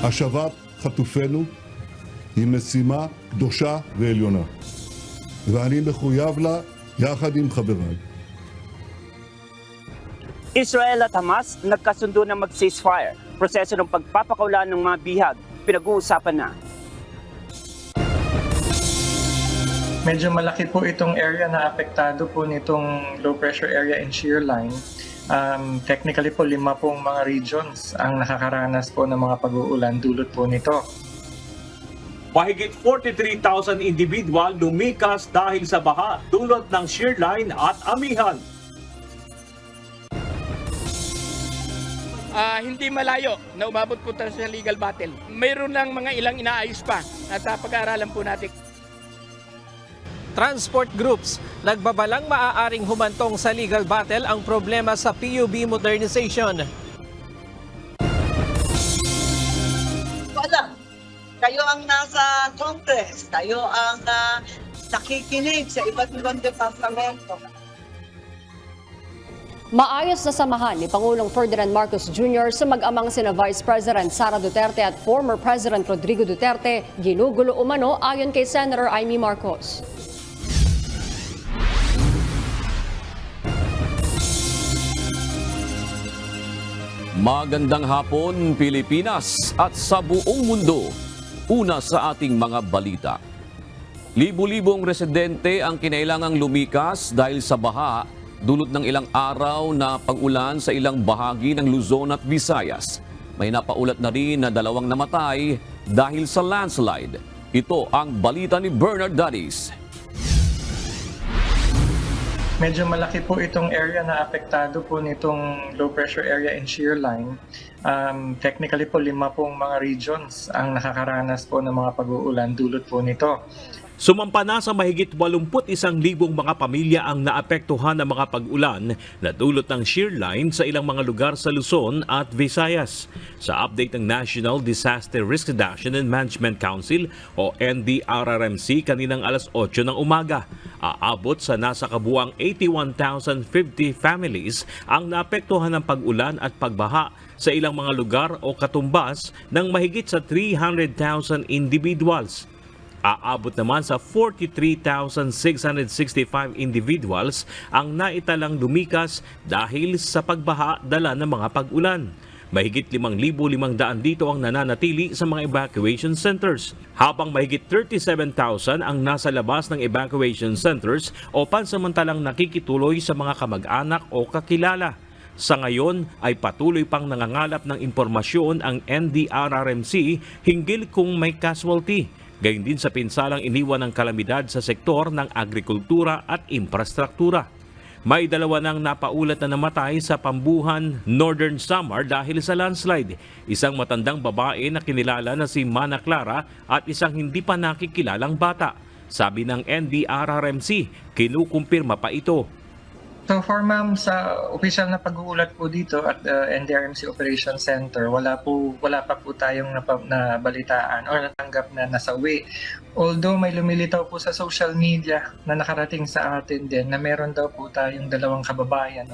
השבת חטופינו היא משימה קדושה ועליונה, ואני מחויב לה יחד עם חבריי. Israel at Hamas nagkasundo na mag-ceasefire. Proseso ng pagpapakawalan ng mga bihag, pinag-uusapan na. Medyo malaki po itong area na apektado po nitong low pressure area and shear line. Technically po 5 pong mga regions ang nakakaranas po ng mga pag-uulan dulot po nito. Mahigit 43,000 individual lumikas dahil sa baha dulot ng shear line at amihan. Hindi malayo na umabot po tayo sa legal battle. Mayroon lang mga ilang inaayos pa at pag-aaralan po natin. Transport groups nagbabalang maaaring humantong sa legal battle ang problema sa PUB modernization. Kayo ang nasa Congress, kayo ang nakikinig sa iba't ibang departamento. Maayos na samahan ni Pangulong Ferdinand Marcos Jr. sa mag-amang sina Vice President Sara Duterte at former President Rodrigo Duterte, ginugulo umano ayon kay Senator Amy Marcos. Magandang hapon, Pilipinas at sa buong mundo. Una sa ating mga balita. Libo-libong residente ang kinailangang lumikas dahil sa baha dulot ng ilang araw na pag-ulan sa ilang bahagi ng Luzon at Visayas. May napaulat na rin na 2 namatay dahil sa landslide. Ito ang balita ni Bernard Dadis. Medyo malaki po itong area na apektado po nitong low pressure area and shear line. Technically po 5 pong mga regions ang nakakaranas po ng mga pag-uulan dulot po nito. Sumampa na sa mahigit 81,000 mga pamilya ang naapektuhan ng mga pag-ulan na dulot ng shear line sa ilang mga lugar sa Luzon at Visayas. Sa update ng National Disaster Risk Reduction and Management Council o NDRRMC kaninang alas 8 ng umaga, aabot sa nasa kabuang 81,050 families ang naapektuhan ng pag-ulan at pagbaha sa ilang mga lugar o katumbas ng mahigit sa 300,000 individuals. Aabot naman sa 43,665 individuals ang naitalang lumikas dahil sa pagbaha dala ng mga pag-ulan. Mahigit 5,500 dito ang nananatili sa mga evacuation centers, habang mahigit 37,000 ang nasa labas ng evacuation centers o pansamantalang nakikituloy sa mga kamag-anak o kakilala. Sa ngayon ay patuloy pang nangangalap ng impormasyon ang NDRRMC hinggil kung may casualty. Gayon din sa pinsalang iniwan ng kalamidad sa sektor ng agrikultura at infrastruktura. May 2 nang napaulat na namatay sa Pambuhan, Northern Samar dahil sa landslide. Isang matandang babae na kinilala na si Mana Clara at isang hindi pa nakikilalang bata. Sabi ng NDRRMC, kinukumpirma pa ito. So for ma'am, sa official na pag-uulat po dito at NDRMC Operations Center, wala pa po tayong nabalitaan or natanggap na nasawi. Although may lumilitaw po sa social media na nakarating sa atin din na meron daw po tayong 2 kababayan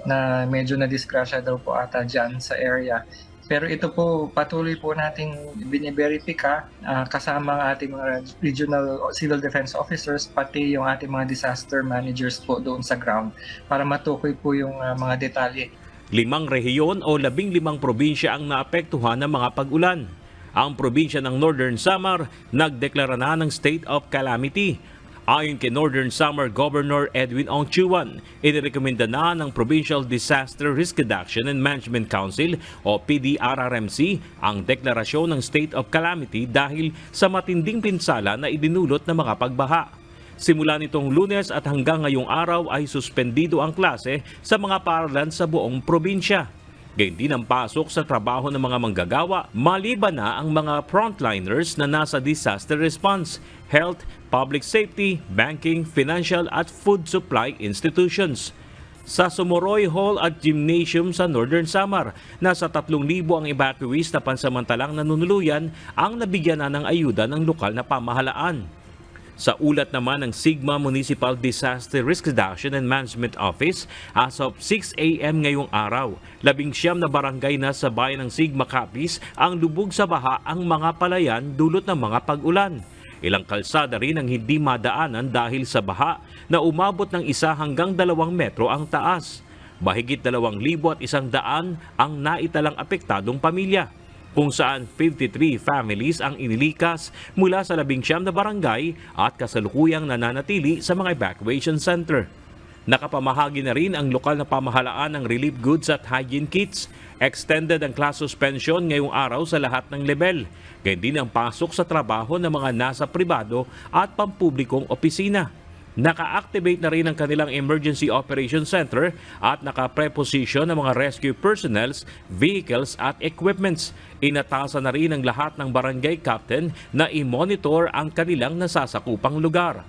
na medyo na-disgrasya daw po ata dyan sa area. Pero ito po, patuloy po nating bine-verify kasama ang ating mga regional civil defense officers, pati yung ating mga disaster managers po doon sa ground para matukoy po yung mga detalye. 5 rehiyon o 15 probinsya ang naapektuhan ng mga pag-ulan. Ang probinsya ng Northern Samar nagdeklara na ng state of calamity. Ayon kay Northern Samar Governor Edwin Ongchuan, inirekomenda na ng Provincial Disaster Risk Reduction and Management Council o PDRRMC ang deklarasyon ng state of calamity dahil sa matinding pinsala na idinulot ng mga pagbaha. Simula nitong Lunes at hanggang ngayong araw ay suspendido ang klase sa mga paaralan sa buong probinsya. Gayun din ang pasok sa trabaho ng mga manggagawa, maliban na ang mga frontliners na nasa disaster response, health, public safety, banking, financial at food supply institutions. Sa Sumoroy Hall at Gymnasium sa Northern Samar, nasa 3,000 ang evacuees na pansamantalang nanunuluyan ang nabigyan na ng ayuda ng lokal na pamahalaan. Sa ulat naman ng Sigma Municipal Disaster Risk Reduction and Management Office, as of 6 a.m. ngayong araw, 19 na barangay na sa bayan ng Sigma Capiz ang lubog sa baha ang mga palayan dulot ng mga pag-ulan. Ilang kalsada rin ang hindi madaanan dahil sa baha na umabot ng 1 hanggang 2 metro ang taas. Mahigit 2,100 ang naitalang apektadong pamilya, kung saan 53 families ang inilikas mula sa 19 na barangay at kasalukuyang nananatili sa mga evacuation center. Nakapamahagi na rin ang lokal na pamahalaan ng relief goods at hygiene kits. Extended ang class suspension ngayong araw sa lahat ng level. Ganyan din ang pasok sa trabaho ng mga nasa pribado at pampublikong opisina. Naka-activate na rin ang kanilang Emergency Operations Center at naka-preposition ng mga rescue personnels, vehicles at equipments. Inatasan na rin ang lahat ng barangay captain na i-monitor ang kanilang nasasakupang lugar.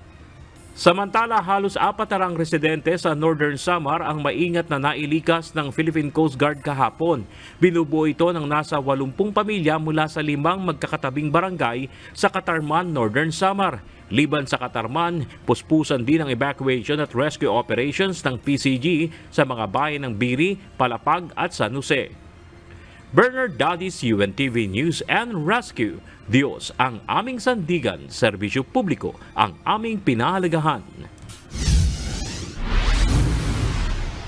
Samantala, halos 400 residente sa Northern Samar ang maingat na nailikas ng Philippine Coast Guard kahapon. Binubuo ito ng nasa 80 pamilya mula sa 5 magkakatabing barangay sa Katarman, Northern Samar. Liban sa Katarman, puspusan din ang evacuation at rescue operations ng PCG sa mga bayan ng Biri, Palapag at San Jose. Bernard Dadis, UNTV News and Rescue. Diyos ang aming sandigan, serbisyo publiko ang aming pinahalagahan.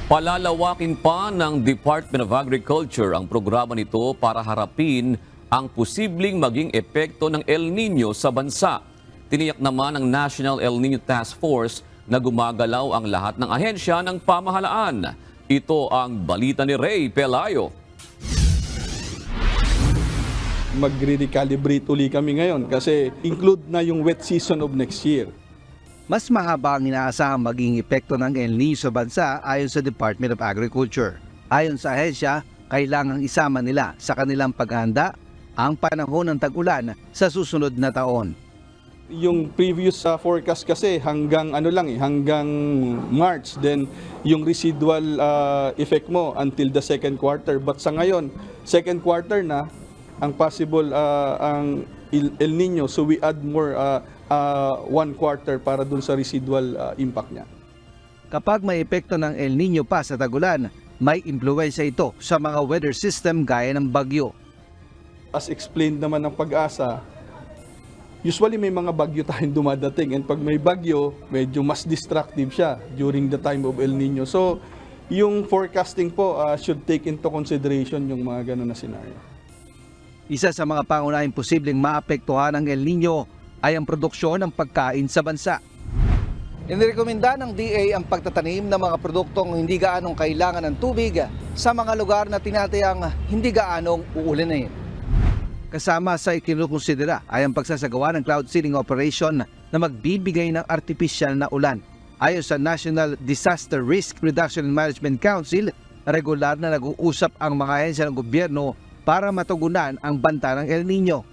Palalawakin pa ng Department of Agriculture ang programa nito para harapin ang posibleng maging epekto ng El Nino sa bansa. Tiniyak naman ng National El Nino Task Force na gumagalaw ang lahat ng ahensya ng pamahalaan. Ito ang balita ni Ray Pelayo. Magre-recalibrate uli kami ngayon kasi include na yung wet season of next year. Mas mahaba ang inaasahang maging epekto ng El Nino sa bansa ayon sa Department of Agriculture. Ayon sa ahensya, kailangang isama nila sa kanilang paghahanda ang panahon ng tag-ulan sa susunod na taon. Yung previous forecast kasi hanggang hanggang March, then yung residual effect mo until the second quarter. But sa ngayon, second quarter na ang possible ang El Nino, so we add more 1 quarter para dun sa residual impact niya. Kapag may epekto ng El Nino pa sa tag-ulan, may impluwensya ito sa mga weather system gaya ng bagyo. As explained naman ng Pag-asa, usually may mga bagyo tayong dumadating, and pag may bagyo, medyo mas destructive siya during the time of El Nino. So, yung forecasting po should take into consideration yung mga ganun na scenario. Isa sa mga pangunahing posibleng maapektuhan ng El Nino ay ang produksyon ng pagkain sa bansa. Inirekomenda ng DA ang pagtatanim ng mga produktong hindi gaanong kailangan ng tubig sa mga lugar na tinatayang hindi gaanong uulanin. Kasama sa ikinukonsidera ay ang pagsasagawa ng cloud seeding operation na magbibigay ng artipisyal na ulan. Ayon sa National Disaster Risk Reduction and Management Council, regular na nag-uusap ang mga ahensya ng gobyerno para matugunan ang banta ng El Nino.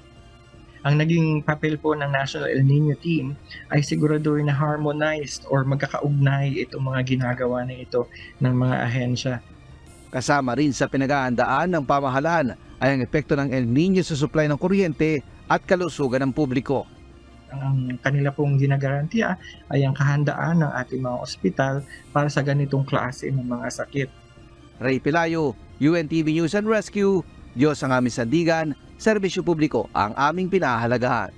Ang naging papel po ng National El Nino Team ay siguraduhin na harmonized or magkakaugnay itong mga ginagawa na ito ng mga ahensya. Kasama rin sa pinag-aandaan ng pamahalaan ay ang epekto ng El Nino sa supply ng kuryente at kalusugan ng publiko. Ang kanila pong ginagarantiya ay ang kahandaan ng ating mga ospital para sa ganitong klase ng mga sakit. Ray Pelayo, UNTV News and Rescue. Diyos ang aming sandigan, serbisyo publiko ang aming pinahahalagahan.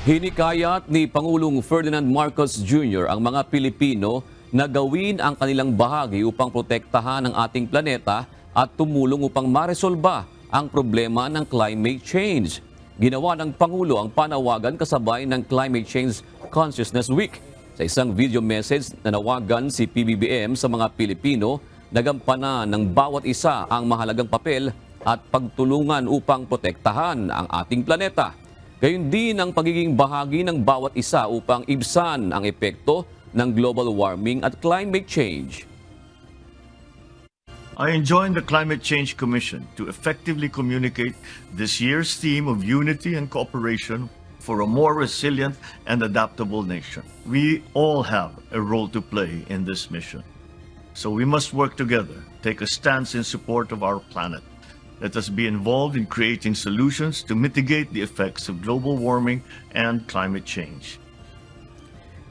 Hinikayat ni Pangulong Ferdinand Marcos Jr. ang mga Pilipino na gawin ang kanilang bahagi upang protektahan ang ating planeta at tumulong upang maresolba ang problema ng climate change. Ginawa ng Pangulo ang panawagan kasabay ng Climate Change Consciousness Week. Sa isang video message na nawagan si PBBM sa mga Pilipino, nagampanan ng bawat isa ang mahalagang papel at pagtulungan upang protektahan ang ating planeta. Gayon din ang pagiging bahagi ng bawat isa upang ibsan ang epekto ng global warming at climate change. I joined the Climate Change Commission to effectively communicate this year's theme of unity and cooperation for a more resilient and adaptable nation. We all have a role to play in this mission. So we must work together, take a stance in support of our planet, Let us be involved in creating solutions to mitigate the effects of global warming and climate change.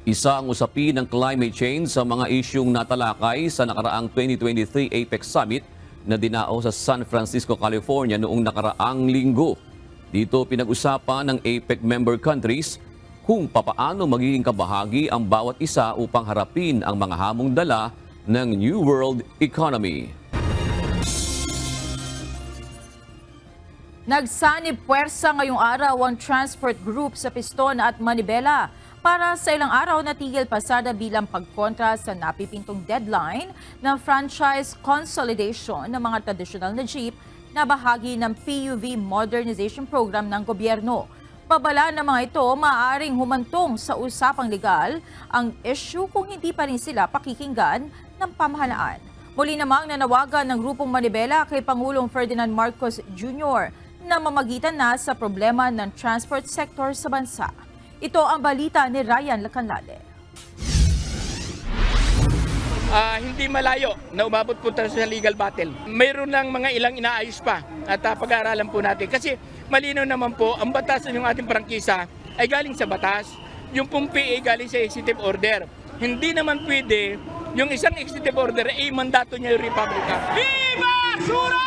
Isa ang usapin ng climate change sa mga isyung natalakay sa nakaraang 2023 APEC Summit na dinao sa San Francisco, California noong nakaraang linggo. Dito pinag-usapan ng APEC member countries kung papaano magiging kabahagi ang bawat isa upang harapin ang mga hamong dala ng New World Economy. Nagsanib puwersa ngayong araw ang transport group sa Piston at Manibela para sa ilang araw na tigil pasada bilang pagkontra sa napipintong deadline ng franchise consolidation ng mga traditional na jeep na bahagi ng PUV modernization program ng gobyerno. Babala ng mga ito, maaaring humantong sa usapang legal ang issue kung hindi pa rin sila pakikinggan ng pamahalaan. Muli namang nanawagan ng Grupong Manibela kay Pangulong Ferdinand Marcos Jr. na mamagitan na sa problema ng transport sector sa bansa. Ito ang balita ni Ryan Lacanlade. Hindi malayo na umabot po tayo sa legal battle. Mayroon lang mga ilang inaayos pa at pag-aaralan po natin. Kasi malinaw naman po, ang batas ng ating prangkisa ay galing sa batas. Yung pong PA galing sa executive order. Hindi naman pwede yung isang executive order ay mandato niya yung Republican. Viva Sura!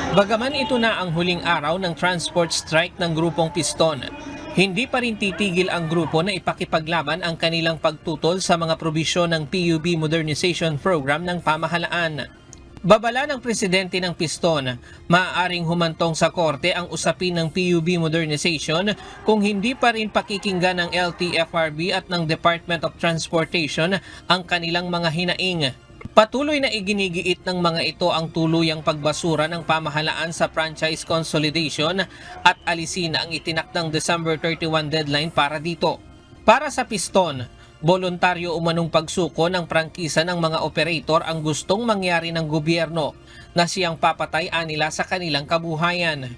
Bagaman ito na ang huling araw ng transport strike ng Grupong Piston, hindi pa rin titigil ang grupo na ipakipaglaban ang kanilang pagtutol sa mga probisyon ng PUB Modernization Program ng pamahalaan. Babala ng presidente ng Piston, maaaring humantong sa korte ang usapin ng PUB Modernization kung hindi pa rin pakikinggan ng LTFRB at ng Department of Transportation ang kanilang mga hinaing. Patuloy na iginigiit ng mga ito ang tuluyang pagbasura ng pamahalaan sa franchise consolidation at alisin ang itinakdang December 31 deadline para dito. Para sa Piston, voluntaryo umanong pagsuko ng prangkisa ng mga operator ang gustong mangyari ng gobyerno na siyang papatay nila sa kanilang kabuhayan.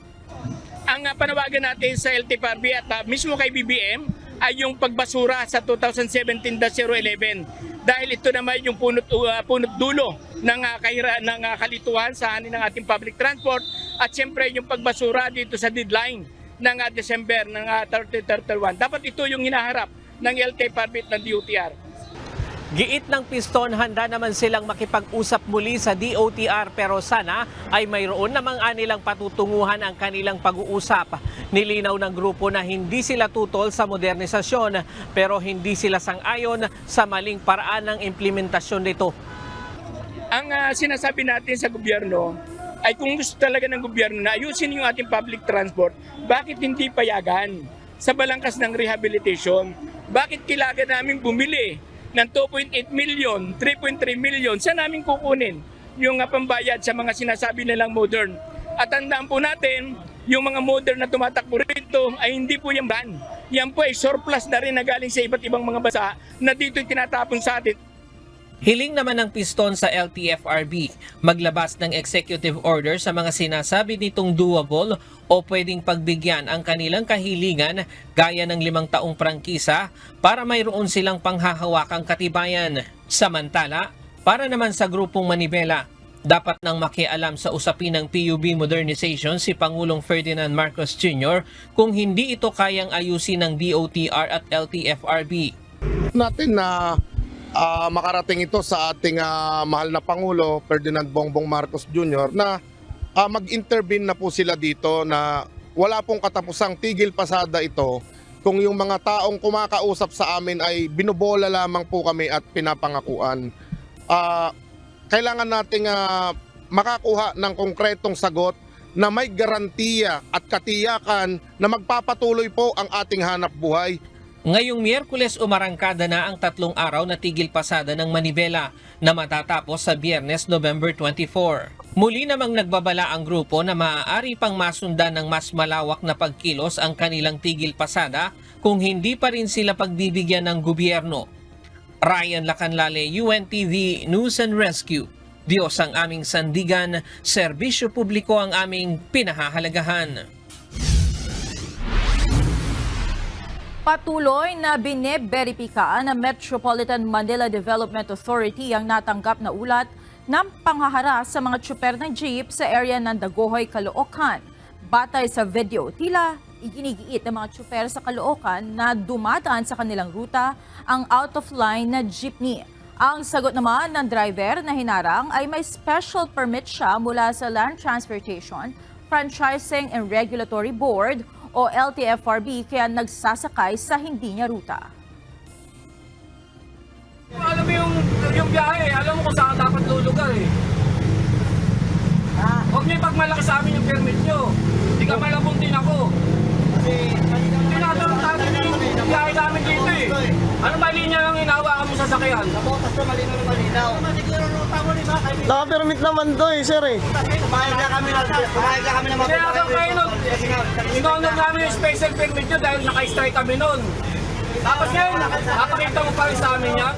Ang panawagan natin sa LTFRB at mismo kay BBM ay yung pagbasura sa 2017-011. Dahil ito naman yung punot dulo ng kalituhan sa hanin ng ating public transport at siyempre yung pagbasura dito sa deadline ng December ng 30-31. Dapat ito yung hinaharap ng LTFRB at ng DOTR. Giit ng Piston, handa naman silang makipag-usap muli sa DOTR pero sana ay mayroon namang anilang patutunguhan ang kanilang pag-uusap. Nilinaw ng grupo na hindi sila tutol sa modernisasyon pero hindi sila sang-ayon sa maling paraan ng implementasyon nito. Ang sinasabi natin sa gobyerno ay kung gusto talaga ng gobyerno na ayusin yung ating public transport, bakit hindi payagan sa balangkas ng rehabilitation? Bakit kailangan namin bumili ng 2.8 million, 3.3 million, saan namin kukunin yung pambayad sa mga sinasabi nilang modern? At tandaan po natin, yung mga modern na tumatakbo rito ay hindi po yung ban. Yan po ay surplus na rin na galing sa iba't ibang mga bansa na dito tinatapon sa atin. Hiling naman ng Piston sa LTFRB maglabas ng executive order sa mga sinasabi nitong doable o pwedeng pagbigyan ang kanilang kahilingan gaya ng 5 taong prangkisa para mayroon silang panghahawakang katibayan. Samantala, para naman sa Grupong Manibela, dapat nang makialam sa usapin ng PUB modernization si Pangulong Ferdinand Marcos Jr. kung hindi ito kayang ayusin ng DOTR at LTFRB. Natin na makarating ito sa ating mahal na Pangulo Ferdinand Bongbong Marcos Jr. na mag-intervene na po sila dito na wala pong katapusang tigil pasada ito kung yung mga taong kumakausap sa amin ay binubola lamang po kami at pinapangakuan. Kailangan nating makakuha ng konkretong sagot na may garantiya at katiyakan na magpapatuloy po ang ating hanap buhay. Ngayong Miyerkules umarangkada na ang 3 araw na tigil pasada ng Manibela na matatapos sa Biyernes, November 24. Muli namang nagbabala ang grupo na maaari pang masundan ng mas malawak na pagkilos ang kanilang tigil pasada kung hindi pa rin sila pagbibigyan ng gobyerno. Ryan Lacanlale, UNTV News and Rescue. Diyos ang aming sandigan, serbisyo publiko ang aming pinahahalagahan. Patuloy na bine-beripika ng Metropolitan Manila Development Authority ang natanggap na ulat ng panghaharas sa mga tsuper ng jeep sa area ng Dagohoy, Caloocan. Batay sa video, tila iginigiit ng mga tsuper sa Caloocan na dumadaan sa kanilang ruta ang out-of-line na jeepney. Ang sagot naman ng driver na hinarang ay may special permit siya mula sa Land Transportation, Franchising and Regulatory Board o LTFRB kaya nagsasakay sa hindi niya ruta. Alam mo yung biyahe, alam mo kung saan dapat lulugar eh. Huwag niyo ipagmalaki sa amin yung permit niyo. Hindi ka malabong din ako. Tinatanong natin yung biyahe namin dito eh. Ano mali niya lang hinahawakan mo sa sakyan? Nabotas na malinaw na malinaw. Naka-permit naman to eh, sir eh. Kumayag na kami na Kaya kayo nun, inonor namin yung special permit nyo dahil naka-strike kami nun. Tapos ngayon, nakakita mo pa rin sa amin yan.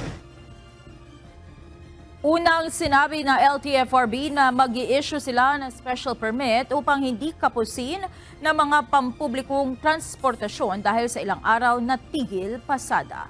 Unang sinabi na LTFRB na mag-i-issue sila ng special permit upang hindi kapusin ng mga pampublikong transportasyon dahil sa ilang araw na tigil pasada.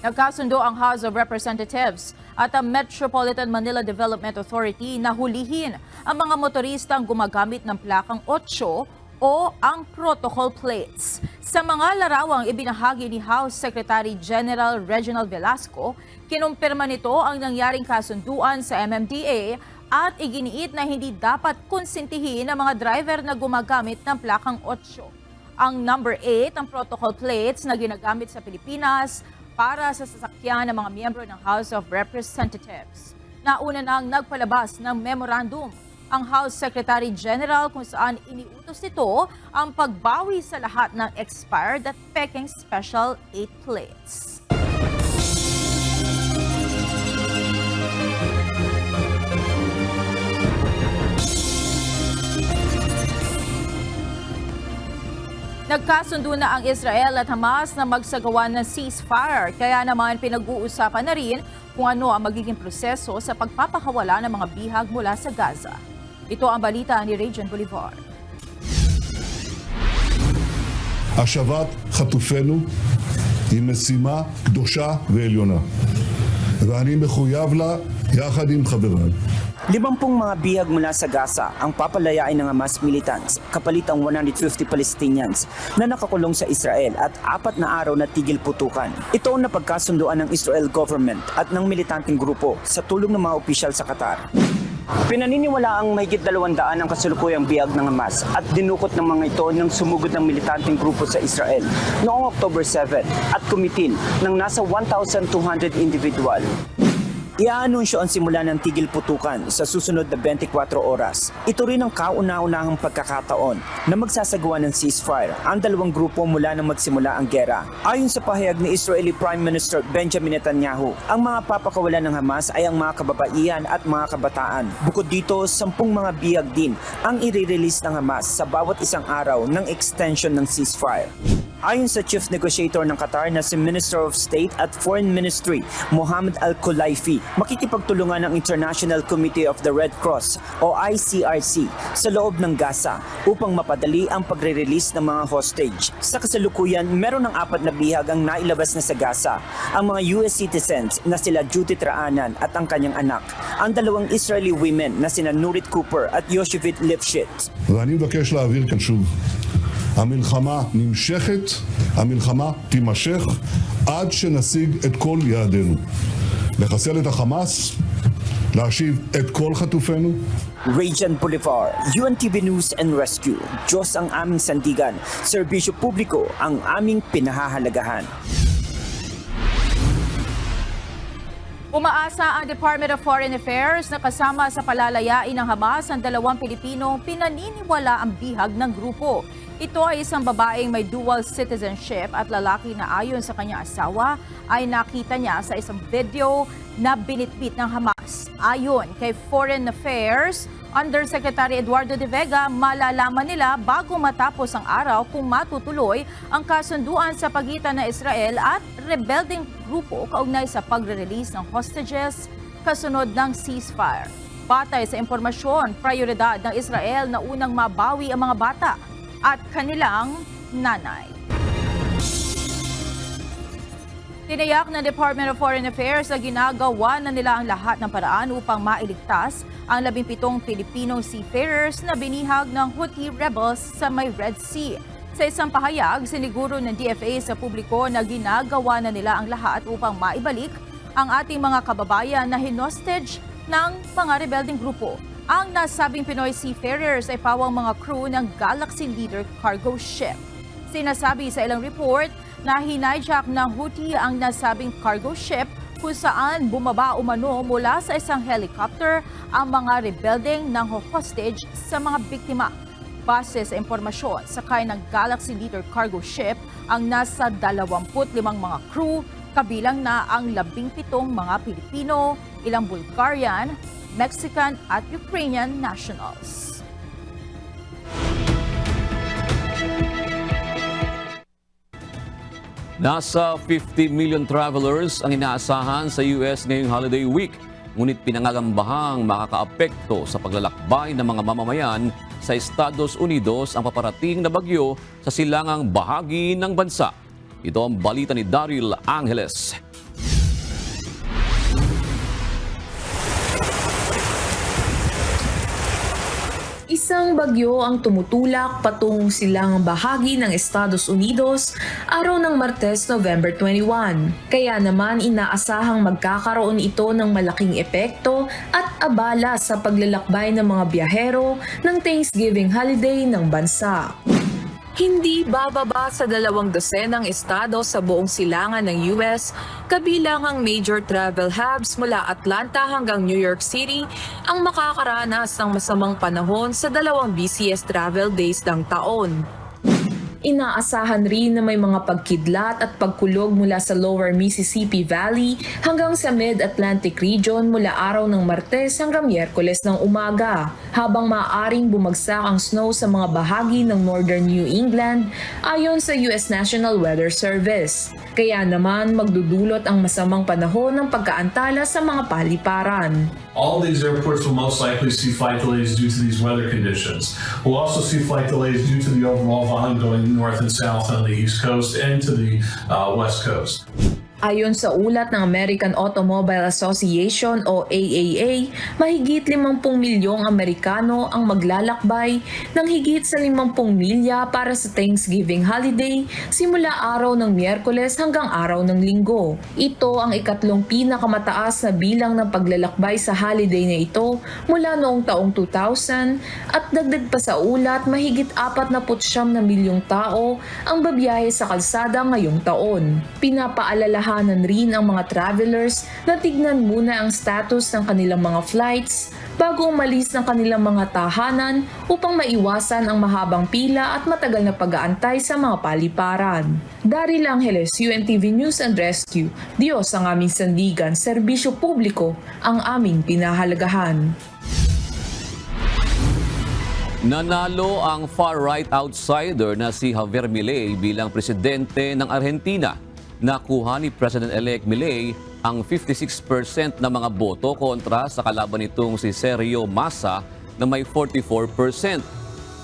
Nagkasundo ang House of Representatives at ang Metropolitan Manila Development Authority na hulihin ang mga motoristang gumagamit ng plakang 8 o ang protocol plates. Sa mga larawang ibinahagi ni House Secretary General Reginald Velasco, kinumpirma nito ang nangyaring kasunduan sa MMDA at iginiit na hindi dapat konsintihin ng mga driver na gumagamit ng plakang 8. Ang number 8 ang protocol plates na ginagamit sa Pilipinas para sa sasakyan ng mga miyembro ng House of Representatives. Nauna nang nagpalabas ng memorandum ang House Secretary General kung saan iniutos nito ang pagbawi sa lahat ng expired at peking special 8 plates. Nagkasundo na ang Israel at Hamas na magsagawa ng ceasefire, kaya naman pinag-uusapan na rin kung ano ang magiging proseso sa pagpapakawala ng mga bihag mula sa Gaza. Ito ang balita ni Regine Bolivar. השבת חטופינו היא משימה קדושה ועליונה, ואני מחויב לה יחד עם חבריי. 50 mga bihag mula sa Gaza ang papalayain ng Hamas militants kapalit ang 150 Palestinians na nakakulong sa Israel at 4 na araw na tigil putukan. Ito ang napagkasunduan ng Israel government at ng militanteng grupo sa tulong ng mga opisyal sa Qatar. Pinaniniwala ang mahigit 200 ang kasalukuyang bihag ng Hamas at dinukot ng mga ito ng sumugod ng militanteng grupo sa Israel noong October 7 at kumitil ng nasa 1,200 individual. Iaanunsyo ang simula ng tigil putukan sa susunod na 24 oras. Ito rin ang kauna-unahang pagkakataon na magsasagawa ng ceasefire ang dalawang grupo mula nang magsimula ang gera. Ayon sa pahayag ni Israeli Prime Minister Benjamin Netanyahu, ang mga papakawalan ng Hamas ay ang mga kababaihan at mga kabataan. Bukod dito, 10 mga bihag din ang i-release ng Hamas sa bawat isang araw ng extension ng ceasefire. Ayon sa Chief Negotiator ng Qatar na si Minister of State at Foreign Ministry, Mohammed Al-Khulaifi, makikipagtulungan ng International Committee of the Red Cross o ICRC sa loob ng Gaza upang mapadali ang pagre-release ng mga hostage. Sa kasalukuyan, meron ng 4 na bihag ang nailabas na sa Gaza. Ang mga US citizens na sila Judith Raanan at ang kanyang anak. Ang 2 Israeli women na sina Nurit Cooper at Yoshevit Lifshitz. ואני מבקש להעביר כאן שוב, המלחמה נמשכת, המלחמה תימשך עד שנשיג את כל יעדינו. לחסל את החמאס, להשיב את כל חטופינו. Regine Bolivar, UNTV News and Rescue. Diyos ang aming sandigan, serbisyo publiko ang aming pinahahalagahan. Umaasa ang Department of Foreign Affairs na kasama sa palalayain ng Hamas ang 2 Pilipinong pinaniniwala ang bihag ng grupo. Ito ay isang babaeng may dual citizenship at lalaki na ayon sa kanyang asawa ay nakita niya sa isang video na binitbit ng Hamas. Ayon kay Foreign Affairs, Undersecretary Eduardo De Vega, malalaman nila bago matapos ang araw kung matutuloy ang kasunduan sa pagitan ng Israel at rebelding grupo kaugnay sa pagre-release ng hostages kasunod ng ceasefire. Batay sa impormasyon, prioridad ng Israel na unang mabawi ang mga bata at kanilang nanay. Tinayak ng Department of Foreign Affairs na ginagawa na nila ang lahat ng paraan upang mailigtas ang 17 Pilipinong seafarers na binihag ng Houthi rebels sa may Red Sea. Sa isang pahayag, siniguro ng DFA sa publiko na ginagawa na nila ang lahat upang maibalik ang ating mga kababayan na hinostage ng mga rebelding grupo. Ang nasabing Pinoy seafarers ay pawang mga crew ng Galaxy Leader cargo ship. Sinasabi sa ilang report na hinijack ng Houthi ang nasabing cargo ship kung saan bumaba umano mula sa isang helicopter ang mga rebelding ng hostage sa mga biktima. Base sa impormasyon, sakay ng Galaxy Leader cargo ship ang nasa 25 mga crew, kabilang na ang 17 mga Pilipino, ilang Bulgarian, Mexican at Ukrainian nationals. Nasa 50 million travelers ang inaasahan sa US ngayong holiday week. Ngunit pinangangambahang makakaapekto sa paglalakbay ng mga mamamayan sa Estados Unidos ang paparating na bagyo sa silangang bahagi ng bansa. Ito ang balita ni Daryl Angeles. Isang bagyo ang tumutulak patungong silangang bahagi ng Estados Unidos araw ng Martes, November 21. Kaya naman inaasahang magkakaroon ito ng malaking epekto at abala sa paglalakbay ng mga biyahero ng Thanksgiving holiday ng bansa. Hindi bababa sa 200 estado sa buong silangan ng US, kabilang ang major travel hubs mula Atlanta hanggang New York City ang makakaranas ng masamang panahon sa 2 busiest travel days ng taon. Inaasahan rin na may mga pagkidlat at pagkulog mula sa Lower Mississippi Valley hanggang sa Mid-Atlantic region mula araw ng Martes hanggang Miyerkules ng umaga, habang maaaring bumagsak ang snow sa mga bahagi ng Northern New England ayon sa US National Weather Service. Kaya naman magdudulot ang masamang panahon ng pagkaantala sa mga paliparan. All these airports will most likely see flight delays due to these weather conditions. We'll also see flight delays due to the overall volume going north and south on the East Coast and to the West Coast. Ayon sa ulat ng American Automobile Association o AAA, mahigit 50 milyong Amerikano ang maglalakbay ng higit sa 50 milya para sa Thanksgiving holiday simula araw ng Miyerkules hanggang araw ng Linggo. Ito ang ikatlong pinakamataas na bilang ng paglalakbay sa holiday na ito mula noong taong 2000 at dagdag pa sa ulat mahigit 49 na milyong tao ang babiyahe sa kalsada ngayong taon. Pinapaalalahanan rin ang mga travelers na tignan muna ang status ng kanilang mga flights bago umalis ng kanilang mga tahanan upang maiwasan ang mahabang pila at matagal na pag-aantay sa mga paliparan. Daryl Angeles, UNTV News and Rescue. Diyos ang aming sandigan, serbisyo publiko ang aming pinahalagahan. Nanalo ang far-right outsider na si Javier Milei bilang presidente ng Argentina. Nakuha ni President-elect Milei ang 56% ng mga boto kontra sa kalaban nitong si Sergio Massa na may 44%.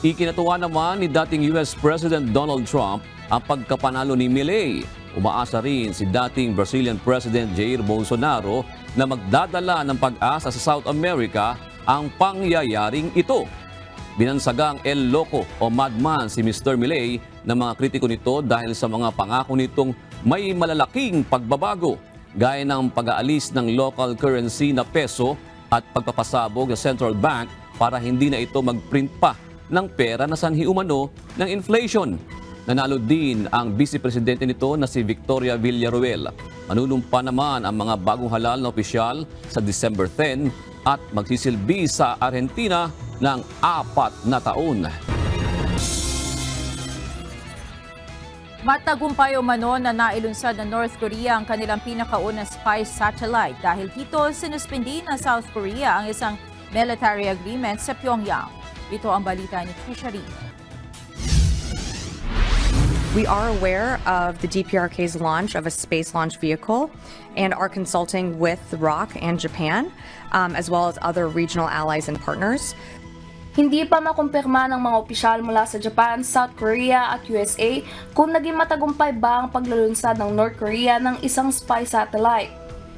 Ikinatuwa naman ni dating US President Donald Trump ang pagkapanalo ni Milei. Umaasa rin si dating Brazilian President Jair Bolsonaro na magdadala ng pag-asa sa South America ang pangyayaring ito. Binansagang El Loco o Madman si Mr. Milei ng mga kritiko nito dahil sa mga pangako nitong may malalaking pagbabago gaya ng pag-aalis ng local currency na peso at pagpapasabog ng central bank para hindi na ito mag-print pa ng pera na sanhi umano ng inflation. Nanalo din ang vice-presidente nito na si Victoria Villarruel. Manunumpa naman ang mga bagong halal na opisyal sa December 10 at magsisilbi sa Argentina ng 4 na taon. Matagumpay umano na nailunsad ng North Korea ang kanilang pinakaunang spy satellite. Dahil dito, sinuspindi ng South Korea ang isang military agreement sa Pyongyang. Ito ang balita ni Trisha Rino. We are aware of the DPRK's launch of a space launch vehicle and are consulting with ROC and Japan, as well as other regional allies and partners. Hindi pa makumpirma ng mga opisyal mula sa Japan, South Korea at USA kung naging matagumpay ba ang paglulunsad ng North Korea ng isang spy satellite.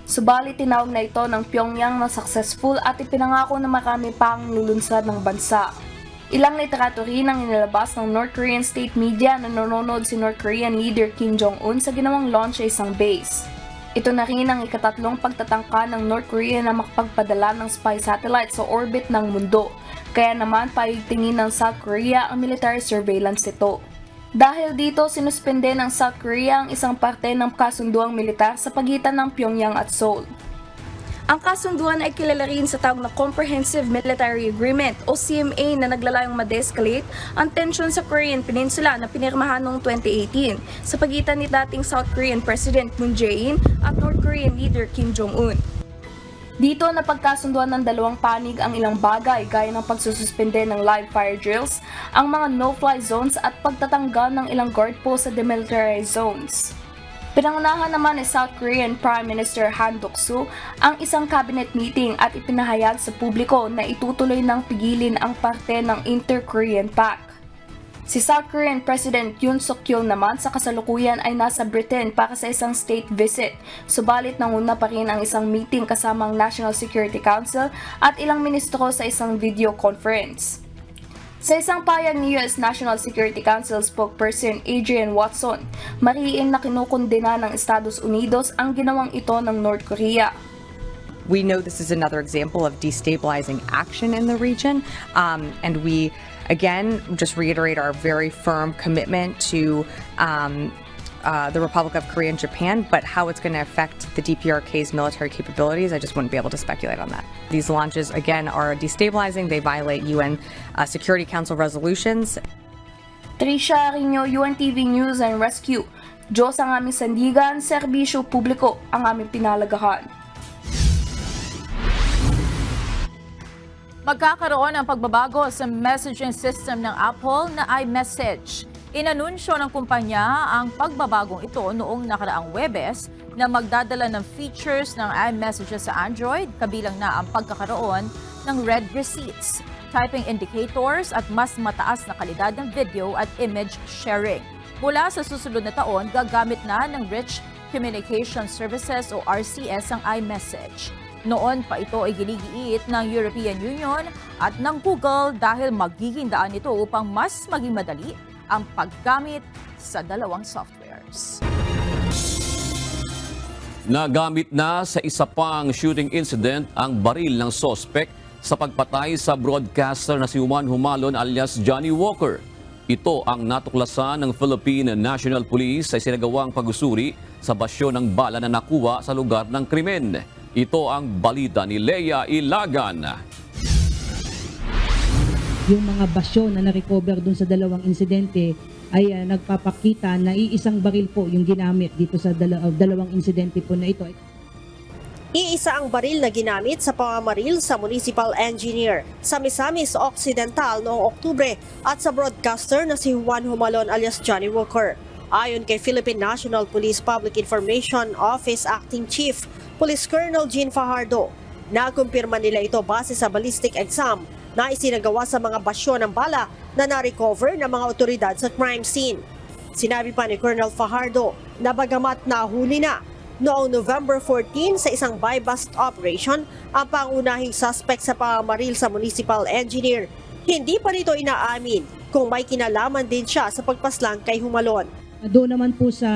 Subalit tinawag na ito ng Pyongyang na successful at ipinangako na marami pang lulunsad ng bansa. Ilang litrato rin ang inilabas ng North Korean state media na nanonood si North Korean leader Kim Jong-un sa ginawang launch sa isang base. Ito na rin ang ikatatlong pagtatangka ng North Korea na makapagpadala ng spy satellite sa orbit ng mundo. Kaya naman paigtingin ng South Korea ang military surveillance nito. Dahil dito, sinuspende ng South Korea ang isang parte ng kasunduang militar sa pagitan ng Pyongyang at Seoul. Ang kasunduan ay kilala rin sa tawag na Comprehensive Military Agreement o CMA na naglalayong ma-de-escalate ang tensyon sa Korean Peninsula na pinirmahan noong 2018 sa pagitan ni dating South Korean President Moon Jae-in at North Korean leader Kim Jong-un. Dito napagkasunduan ng dalawang panig ang ilang bagay gaya ng pagsususpende ng live fire drills, ang mga no-fly zones at pagtatanggal ng ilang guard posts sa demilitarized zones. Pinangunahan naman ni South Korean Prime Minister Han Duck-soo ang isang cabinet meeting at ipinahayag sa publiko na itutuloy ng pigilin ang parte ng Inter-Korean Pact. Si South Korean President Yoon Suk-yeol naman sa kasalukuyan ay nasa Britain para sa isang state visit, subalit nanguna pa rin ang isang meeting kasama ang National Security Council at ilang ministro sa isang video conference. Sa isang payag ni US National Security Council spokesperson Adrian Watson, mariin na kinukondena ng Estados Unidos ang ginawang ito ng North Korea. We know this is another example of destabilizing action in the region, and we, again, just reiterate our very firm commitment to the Republic of Korea and Japan, but how it's going to affect the DPRK's military capabilities, I just wouldn't be able to speculate on that. These launches, again, are destabilizing. They violate UN Security Council resolutions. Trisha Arino, UNTV News and Rescue. Diyos ang aming sandigan, serbisyo publiko ang aming pinalagahan. Magkakaroon ng pagbabago sa messaging system ng Apple na iMessage. Inanunsyo ng kumpanya ang pagbabagong ito noong nakaraang Huwebes na magdadala ng features ng iMessages sa Android, kabilang na ang pagkakaroon ng read receipts, typing indicators at mas mataas na kalidad ng video at image sharing. Mula sa susunod na taon, gagamit na ng Rich Communication Services o RCS ang iMessage. Noon pa ito ay ginigiit ng European Union at ng Google dahil magiging daan ito upang mas maging madali ang paggamit sa dalawang softwares. Nagamit na sa isa pang shooting incident ang baril ng sospek sa pagpatay sa broadcaster na si Juan Humalon alias Johnny Walker. Ito ang natuklasan ng Philippine National Police sa sinagawang pag-usuri sa basyo ng bala na nakuha sa lugar ng krimen. Ito ang balita ni Leia Ilagan. Yung mga basyo na na-recover dun sa dalawang insidente ay nagpapakita na iisang baril po yung ginamit dito sa dalawang insidente po na ito. Iisa ang baril na ginamit sa pamamaril sa municipal engineer sa Misamis Occidental noong Oktubre at sa broadcaster na si Juan Humalon alias Johnny Walker. Ayon kay Philippine National Police Public Information Office Acting Chief Police Colonel Jean Fajardo, nakumpirma nila ito base sa ballistic exam na isinagawa sa mga basyo ng bala na na-recover ng mga otoridad sa crime scene. Sinabi pa ni Colonel Fajardo na bagamat nahuli na noong November 14 sa isang buy-bust operation ang pangunahing suspect sa pamamaril sa municipal engineer, hindi pa nito inaamin kung may kinalaman din siya sa pagpaslang kay Humalon. Doon naman po sa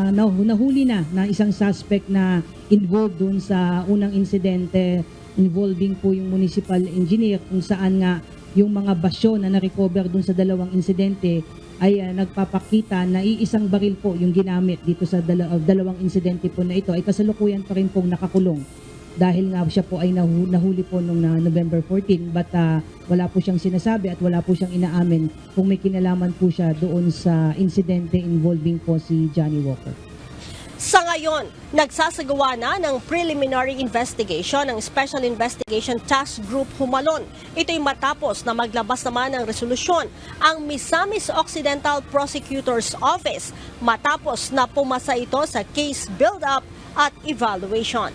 nahuli na isang suspect na involved doon sa unang insidente involving po yung municipal engineer kung saan nga yung mga basyo na na-recover dun sa dalawang insidente ay nagpapakita na iisang baril po yung ginamit dito sa dalawang insidente po na ito ay kasalukuyan pa rin pong nakakulong dahil nga siya po ay nahuli po noong November 14 but wala po siyang sinasabi at wala po siyang inaamin kung may kinalaman po siya doon sa insidente involving po si Johnny Walker. Sa ngayon, nagsasagawa na ng preliminary investigation ng Special Investigation Task Group Humalon. Ito'y matapos na maglabas naman ng resolusyon ang Misamis Occidental Prosecutor's Office matapos na pumasa ito sa case build-up at evaluation.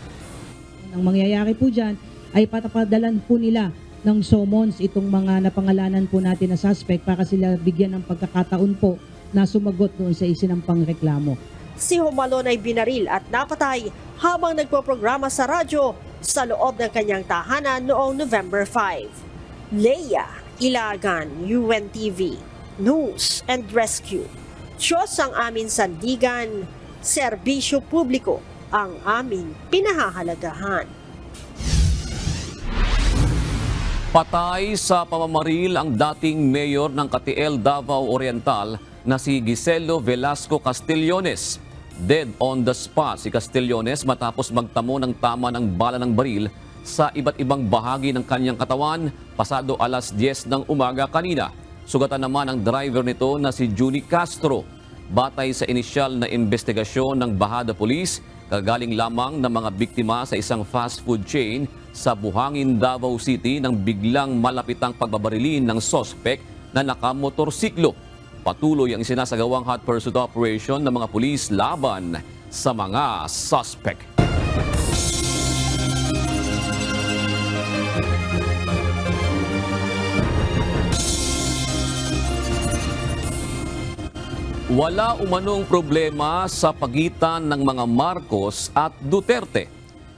Ang mangyayari po dyan ay patapadalan po nila ng summons itong mga napangalanan po natin na suspect para sila bigyan ng pagkakataon po na sumagot doon sa isinampang reklamo. Si Humalon ay binaril at napatay habang nagpoprograma sa radyo sa loob ng kanyang tahanan noong November 5. Leia Ilagan, UNTV, News and Rescue. Diyos ang aming sandigan, serbisyo publiko ang aming pinahahalagahan. Patay sa pamamaril ang dating mayor ng Katiel, Davao Oriental na si Giselo Velasco Castillones. Dead on the spot si Castillones matapos magtamo ng tama ng bala ng baril sa iba't ibang bahagi ng kanyang katawan pasado alas 10 ng umaga kanina. Sugatan naman ang driver nito na si Junie Castro. Batay sa inisyal na investigasyon ng Bahada Police, kagaling lamang ng mga biktima sa isang fast food chain sa Buhangin, Davao City nang biglang malapitang pagbabarilin ng sospek na nakamotorsiklo. Patuloy ang isinasagawang hot pursuit operation ng mga pulis laban sa mga suspect. Wala umanong problema sa pagitan ng mga Marcos at Duterte.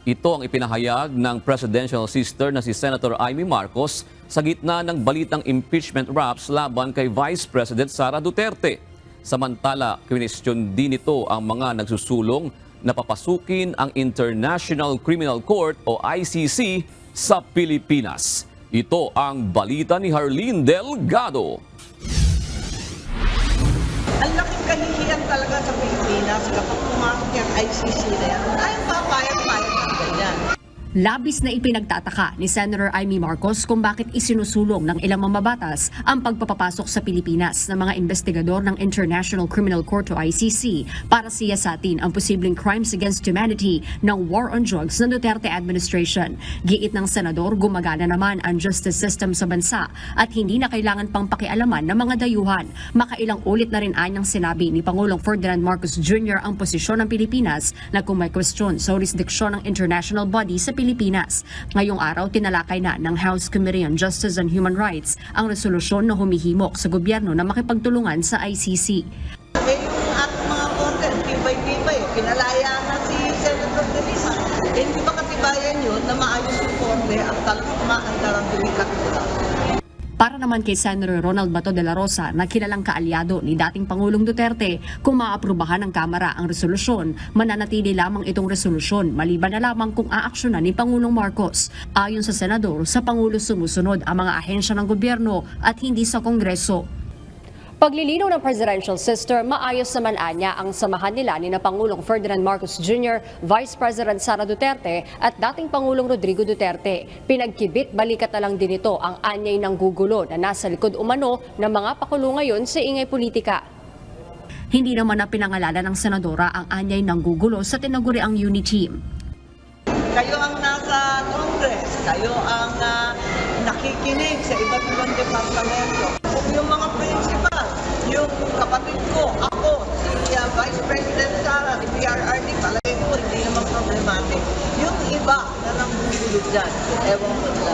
Ito ang ipinahayag ng presidential sister na si Senator Amy Marcos sa gitna ng balitang impeachment raps laban kay Vice President Sara Duterte. Samantala, kwinestyon din ito ang mga nagsusulong na papasukin ang International Criminal Court o ICC sa Pilipinas. Ito ang balita ni Harleen Delgado. Ang laking kahihiyan talaga sa Pilipinas kapag pumasok yung ICC na yan. Tayong papayag-payag ng ganyan. Labis na ipinagtataka ni Senator Amy Marcos kung bakit isinusulong ng ilang mamabatas ang pagpapapasok sa Pilipinas ng mga investigador ng International Criminal Court o ICC para siyasatin ang posibleng crimes against humanity ng war on drugs ng Duterte administration. Giit ng senador, gumagana naman ang justice system sa bansa at hindi na kailangan pang pakialaman ng mga dayuhan. Makailang ulit na rin anyang sinabi ni Pangulong Ferdinand Marcos Jr. ang posisyon ng Pilipinas na kung may question sa jurisdiksyon ng international body sa Pilipinas. Ngayong araw, tinalakay na ng House Committee on Justice and Human Rights ang resolusyon na humihimok sa gobyerno na makipagtulungan sa ICC. Yung ating mga korte, tibay-tibay, pinalaya na si Senator De Lima. Hindi ba katibayan yun na maayos yung korte at talagang umaandar ang dumikat nila? Para naman kay Senator Ronald Bato de la Rosa na kilalang kaalyado ni dating Pangulong Duterte, kung maaprubahan ng Kamara ang resolusyon, mananatili lamang itong resolusyon maliban na lamang kung aaksyonan ni Pangulong Marcos. Ayon sa Senador, sa Pangulo sumusunod ang mga ahensya ng gobyerno at hindi sa Kongreso. Paglilinaw ng presidential sister, maayos naman anya ang samahan nila ni na Pangulong Ferdinand Marcos Jr., Vice President Sara Duterte at dating Pangulong Rodrigo Duterte. Pinagkibit balikat na lang din ito ang anyay ng gugulo na nasa likod umano ng mga pakulo ngayon sa ingay politika. Hindi naman na pinangalanan ng senadora ang anyay ng gugulo sa tinaguriang UNI-team. Kayo ang nasa Congress, kayo ang nakikinig sa iba't ibang departamento. Kung yung mga principal, yung kapatid ko, ako, si Vice President Sara, si PRRD, palagay ko, hindi naman problematic. Yung iba na nanggugulo dyan, ewan ko nila.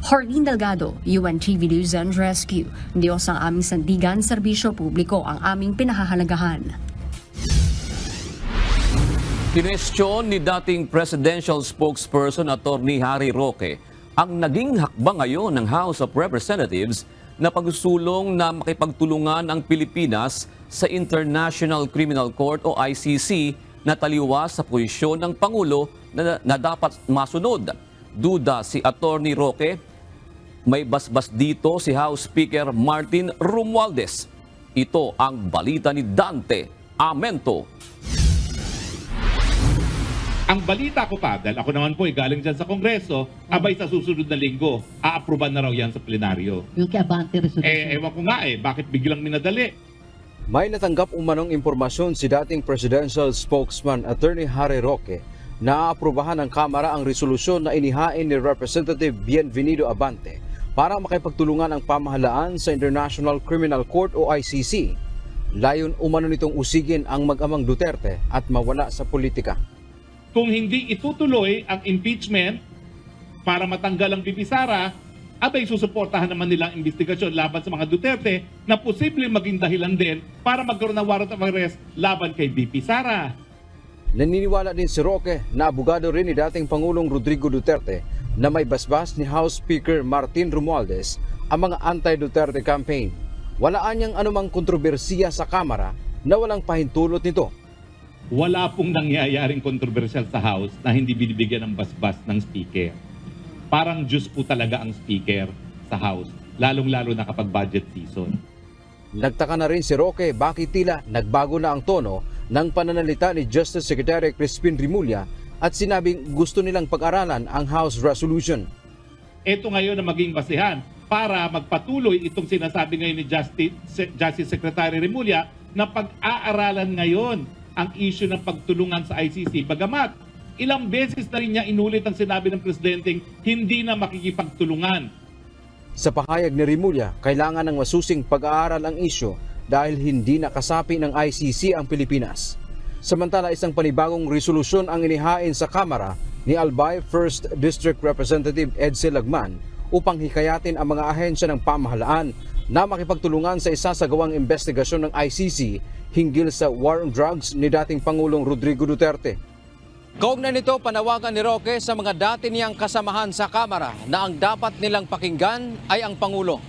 Harleen Delgado, UNTV News and Rescue. Diyos ang aming sandigan, serbisyo publiko ang aming pinahahalagahan. Kinwestiyon ni dating presidential spokesperson Atty. Harry Roque ang naging hakbang ngayon ng House of Representatives na pagsulong na makipagtulungan ang Pilipinas sa International Criminal Court o ICC na taliwas sa posisyon ng Pangulo na dapat masunod. Duda si Atty. Roque, may basbas dito si House Speaker Martin Romualdez. Ito ang balita ni Dante Amento. Ang balita ko pa, dahil ako naman po galing dyan sa Kongreso, abay sa susunod na linggo, aaproban na raw yan sa plenaryo. Yung kay-abante resolution. Ewan ko nga bakit biglang minadali? May natanggap umanong impormasyon si dating presidential spokesman Atty. Harry Roque na aaprubahan ng Kamara ang resolusyon na inihain ni Representative Bienvenido Abante para makipagtulungan ang pamahalaan sa International Criminal Court o ICC. Layon umano nitong usigin ang mag-amang Duterte at mawala sa politika. Kung hindi itutuloy ang impeachment, para matanggal ang BP Sara, abay susuportahan naman nila ang investigasyon laban sa mga Duterte na posibleng maging dahilan din para magkaroon ng warrant of arrest laban kay BP Sara. Naniniwala din si Roque na abogado rin ni dating Pangulong Rodrigo Duterte na may basbas ni House Speaker Martin Romualdez ang mga anti-Duterte campaign. Walaan niyang anumang kontrobersiya sa Kamara na walang pahintulot nito. Wala pong nangyayaring kontrobersyal sa House na hindi binibigyan ng basbas ng Speaker. Parang Diyos po talaga ang Speaker sa House, lalong-lalo na kapag budget season. Nagtaka na rin si Roque bakit tila nagbago na ang tono ng pananalita ni Justice Secretary Crispin Rimulya at sinabing gusto nilang pag-aralan ang House Resolution. Ito ngayon na maging basehan para magpatuloy itong sinasabi ngayon ni Justice Secretary Rimulya na pag-aaralan ngayon ang issue ng pagtulungan sa ICC. Bagamat ilang beses na rin niya inulit ang sinabi ng Presidenteng hindi na makikipagtulungan. Sa pahayag ni Rimulya, kailangan ng masusing pag-aaral ang isyu dahil hindi nakasapi ng ICC ang Pilipinas. Samantala, isang panibagong resolusyon ang inihain sa Kamara ni Albay 1st District Representative Edsel Lagman upang hikayatin ang mga ahensya ng pamahalaan na makipagtulungan sa isasagawang investigasyon ng ICC hinggil sa war on drugs ni dating Pangulong Rodrigo Duterte. Kaugnay nito, panawagan ni Roque sa mga dati niyang kasamahan sa Kamara na ang dapat nilang pakinggan ay ang Pangulo.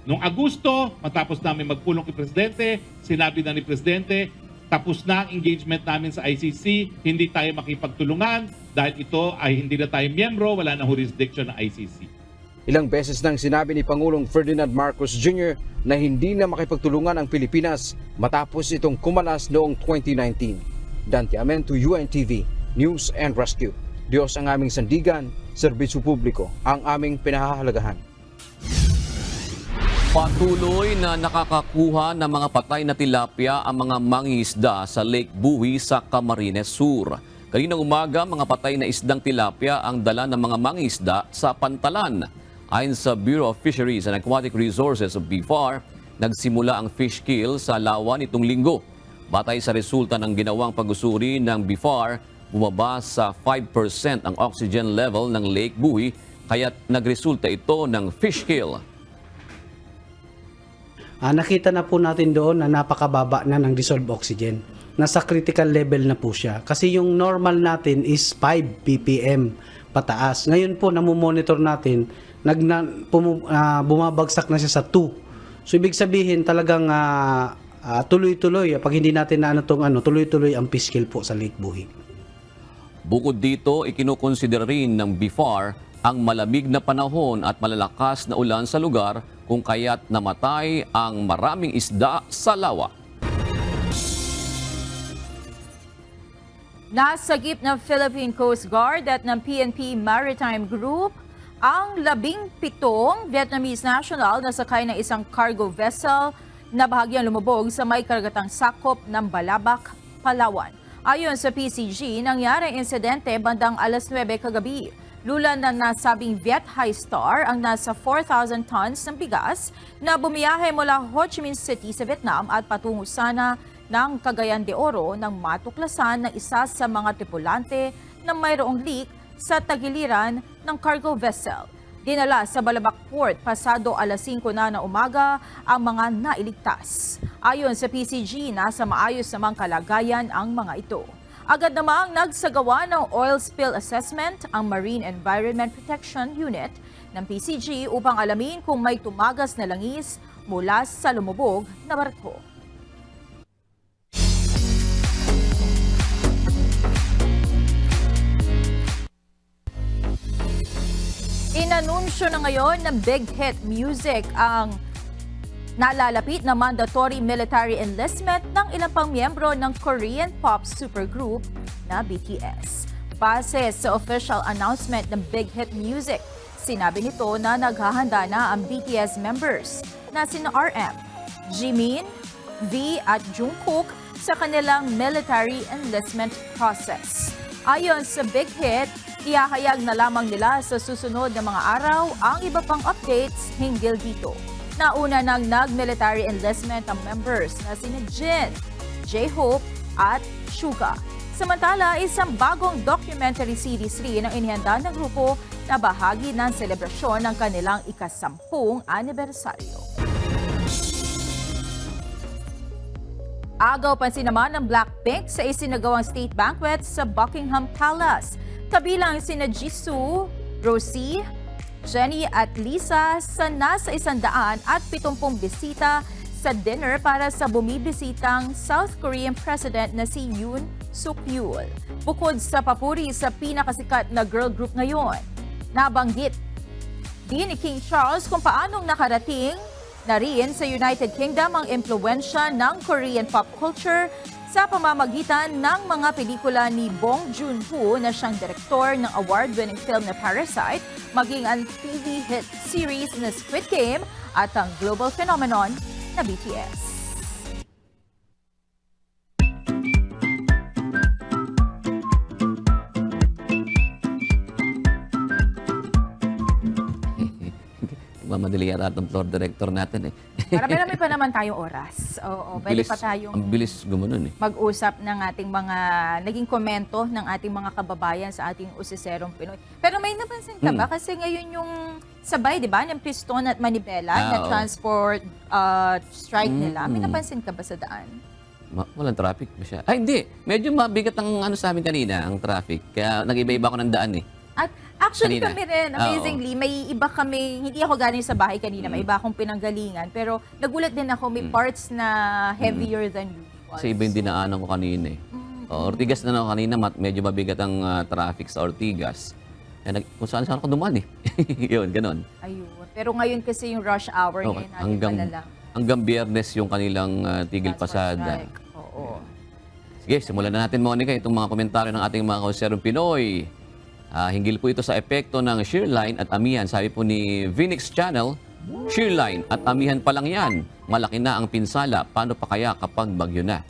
Noong Agosto, matapos namin magpulong kay Presidente, sinabi na ni Presidente, tapos na ang engagement namin sa ICC, hindi tayo makipagtulungan dahil ito ay hindi na tayo miyembro, wala na jurisdiction ng ICC. Ilang beses nang sinabi ni Pangulong Ferdinand Marcos Jr. na hindi na makipagtulungan ang Pilipinas matapos itong kumalas noong 2019. Dante Amento, UNTV, News and Rescue. Diyos ang aming sandigan, serbisyo publiko ang aming pinahahalagahan. Patuloy na nakakakuha ng mga patay na tilapia ang mga mangingisda sa Lake Buhi sa Camarines Sur. Kaninang umaga, mga patay na isdang tilapia ang dala ng mga mangingisda sa Pantalan. Ayon sa Bureau of Fisheries and Aquatic Resources of BFAR, nagsimula ang fish kill sa Lawan itong linggo. Batay sa resulta ng ginawang pag-usuri ng BFAR, bumaba sa 5% ang oxygen level ng Lake Buhi, kaya't nagresulta ito ng fish kill. Nakita na po natin doon na napakababa na ng dissolved oxygen. Nasa critical level na po siya. Kasi yung normal natin is 5 ppm pataas. Ngayon po, namumonitor natin, bumabagsak na siya sa 2. So, ibig sabihin talagang tuloy-tuloy. Pag hindi natin tuloy-tuloy ang fish kill po sa Lake Buhi. Bukod dito, ikinukonsidera rin ng BFAR ang malamig na panahon at malalakas na ulan sa lugar kung kaya't namatay ang maraming isda sa lawa. Nasagip ng Philippine Coast Guard at ng PNP Maritime Group ang 17 Vietnamese national na sakay ng isang cargo vessel na bahagyang lumubog sa may karagatang sakop ng Balabac, Palawan. Ayon sa PCG, nangyari ang insidente bandang alas 9 kagabi. Lula na nasabing Viet High Star ang nasa 4,000 tons ng bigas na bumiyahe mula Ho Chi Minh City sa Vietnam at patungo sana ng Cagayan de Oro nang matuklasan ng isa sa mga tripulante na mayroong leak sa tagiliran ng cargo vessel. Dinala sa Balabac Port pasado alas 5 na umaga ang mga nailigtas. Ayon sa PCG, nasa maayos namang kalagayan ang mga ito. Agad namang nagsagawa ng oil spill assessment ang Marine Environment Protection Unit ng PCG upang alamin kung may tumagas na langis mula sa lumubog na barko. Inanunsyo na ngayon ng Big Hit Music ang nalalapit na mandatory military enlistment ng ilang pang miyembro ng Korean pop supergroup na BTS. Base sa official announcement ng Big Hit Music, sinabi nito na naghahanda na ang BTS members na sina RM, Jimin, V at Jungkook sa kanilang military enlistment process. Ayon sa Big Hit, ihahayag na lamang nila sa susunod na mga araw ang iba pang updates hinggil dito. Nauna nang nag-military enlistment ang members na sina Jin, J-Hope at Suga. Samantala, isang bagong documentary series rin ang inihanda ng grupo na bahagi ng selebrasyon ng kanilang ika-10 anibersaryo. Agaw pansin naman ng Blackpink sa isinagawang state banquet sa Buckingham Palace. Kabilang sina Jisoo, Rosie, Jennie at Lisa sa nasa 170 bisita sa dinner para sa bumibisitang South Korean President na si Yoon Suk-yeol. Bukod sa papuri sa pinakasikat na girl group ngayon, nabanggit din ni King Charles kung paanong nakarating na rin sa United Kingdom ang impluwensya ng Korean pop culture sa pamamagitan ng mga pelikula ni Bong Joon-ho na siyang direktor ng award-winning film na Parasite, maging ang TV hit series na Squid Game at ang global phenomenon na BTS. Mamadali yata itong floor director natin eh. Marami-rami pa naman tayong oras. Oo, pwede pa tayong Ang bilis gumanon eh. mag-usap ng ating mga naging komento ng ating mga kababayan sa ating usiserong Pinoy. Pero may napansin ka ba? Kasi ngayon yung sabay, di ba, ng Piston at Manibela na oo. transport strike nila. May napansin ka ba sa daan? Walang traffic ba siya? Ay, hindi. Medyo mabigat ang ano sa amin kanina, ang traffic. Kaya nag-iba-iba ako ng daan eh. At actually Kanina. kami rin, amazingly, may iba kami, hindi ako galing sa bahay kanina, may iba akong pinanggalingan. Pero nagulat din ako, may parts na heavier than usual. Kasi iba yung dinaanan ko kanina eh. Ortigas na ako kanina, medyo mabigat ang traffic sa Ortigas. Kaya kung saan ako dumaan eh. Yun, ganon. Ayun. Pero ngayon kasi yung rush hour Okay. ngayon natin Hanggang Biyernes yung kanilang tigil pasada. Oo. Sige, simulan na natin, Monica, itong mga komentaryo ng ating mga kauserong Pinoy. Hinggil po ito sa epekto ng shear line at amihan. Sabi po ni Vinix Channel, shear line at amihan pa lang yan. Malaki na ang pinsala. Paano pa kaya kapag bagyo na?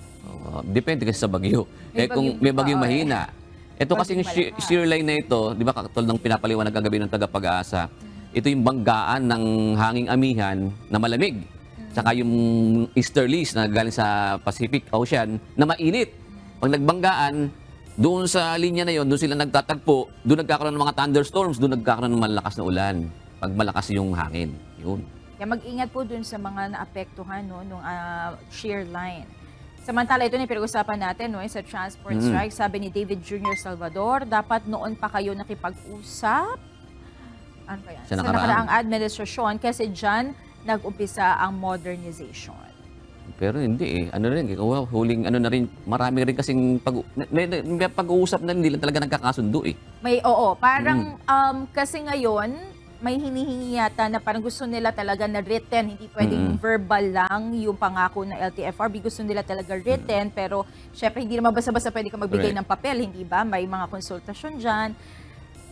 Depende kasi sa bagyo. Kung may bagyong mahina. Ito kasi yung shear line na ito, di ba katulad ng pinapaliwanag kagabi ng taga-Pag-asa, ito yung banggaan ng hanging amihan na malamig. Saka yung easterlies na galing sa Pacific Ocean na mainit. Pag nagbanggaan, doon sa linya na yon, doon sila nagtatagpo, doon nagkakaroon ng mga thunderstorms, doon nagkakaroon ng malakas na ulan. Pag malakas yung hangin. Yun. Kaya mag-ingat po dun sa mga naapektuhan nung shear line. Samantala, ito na yung pinag-usapan natin sa transport strike. Sabi ni David Jr. Salvador, dapat noon pa kayo nakipag-usap ano ba yan? Sa nakaraang administrasyon kasi dyan nag-umpisa ang modernization. Pero hindi eh. Ano rin, huling ano na rin, marami rin kasing may pag-uusap na hindi lang talaga nagkakasundo eh. Parang kasi ngayon, may hinihingi yata na parang gusto nila talaga na written, hindi pwedeng verbal lang yung pangako ng LTFRB. Gusto nila talaga written, pero syempre hindi naman basta-basta pwede ka magbigay ng papel, hindi ba? May mga konsultasyon dyan.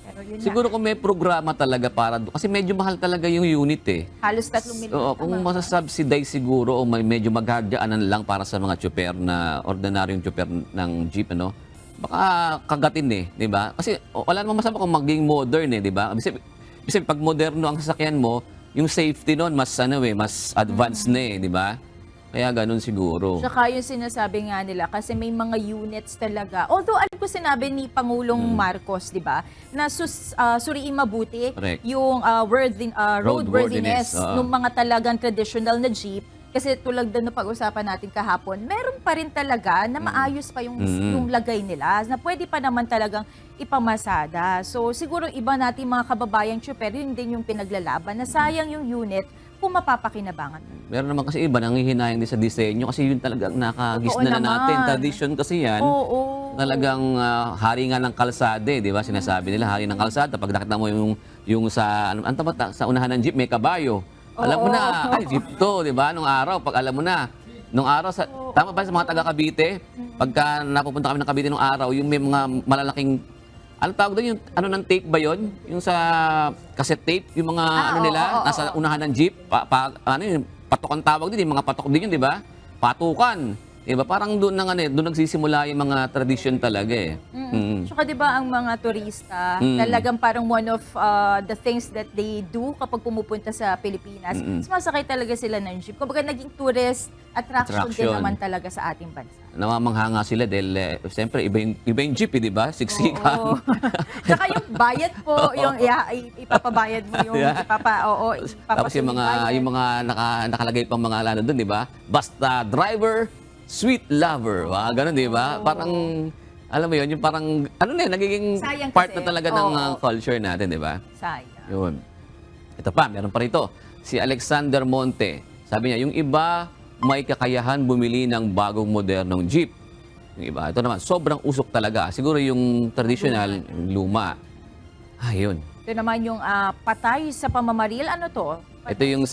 Pero yun Siguro kung may programa talaga para doon. Kasi medyo mahal talaga yung unit eh. halos 3 milyon. Oo, kung masasubsidize siguro o medyo maghahadyanan lang para sa mga tsuper na ordinaryong tsuper ng jeep, ano, baka kagatin eh, di ba? Kasi wala namang masama kung maging modern eh, di ba? Kasi pag moderno ang sasakyan mo, yung safety noon mas mas advanced na eh, di ba? Kaya ganun siguro. Saka yung sinasabi nga nila, kasi may mga units talaga. Although alam ko sinabi ni Pangulong Marcos, di ba, na suriin mabuti yung roadworthiness ng mga talagang traditional na jeep. Kasi tulad din na pag-usapan natin kahapon, meron pa rin talaga na maayos pa yung lagay nila, na pwede pa naman talagang ipamasada. So siguro iba natin mga kababayang tsuper, yun din yung pinaglalaban, na sayang yung unit kung mapapakinabangan. Meron naman kasi iba nanghihinayang din sa disenyo kasi yun talagang nakagisna na natin. Tradition kasi yan. Talagang hari nga ng kalsada, di ba? Sinasabi nila, hari ng kalsada. Pag nakita mo yung sa unahan ng jeep, may kabayo. Alam mo na, ay, jeep to, di ba? Nung araw, pag alam mo na, tama ba sa mga taga-Cavite? Pagka napupunta kami ng Cavite nung araw, yung may mga malalaking, ano tawag doon? Yung, ano ng tape ba yun? Yung sa cassette tape, yung mga nasa unahan ng jeep, yung patok ang tawag din, yung mga patok din yun, di ba? Patukan. Diba? Parang doon nagsisimula yung mga tradisyon talaga eh. Tsaka 'di ba ang mga turista, talagang parang one of the things that they do kapag pumupunta sa Pilipinas, sumasakay talaga sila ng jeep. Kumbaga naging tourist attraction din naman talaga sa ating bansa. Namamangha nga sila dahil siyempre iba yung jeep, di ba? Siksikan. Oo. Tsaka yung bayad po, yung ipapabayad mo yung Tapos yung mga nakalagay pang mga ano doon, di ba? Basta driver, sweet lover. Ganun, di ba? Parang alam mo yun, yung parang nagiging sayang part kasi. na talaga ng culture natin, di ba? Sayang. Yun. Ito pa, meron pa rito. Si Alexander Monte. Sabi niya, yung iba may kakayahan bumili ng bagong modernong jeep. Yung iba, ito naman, sobrang usok talaga. Siguro yung traditional, yung luma. Ayun. Ito naman yung patay sa pamamaril. Ano to? Ito yung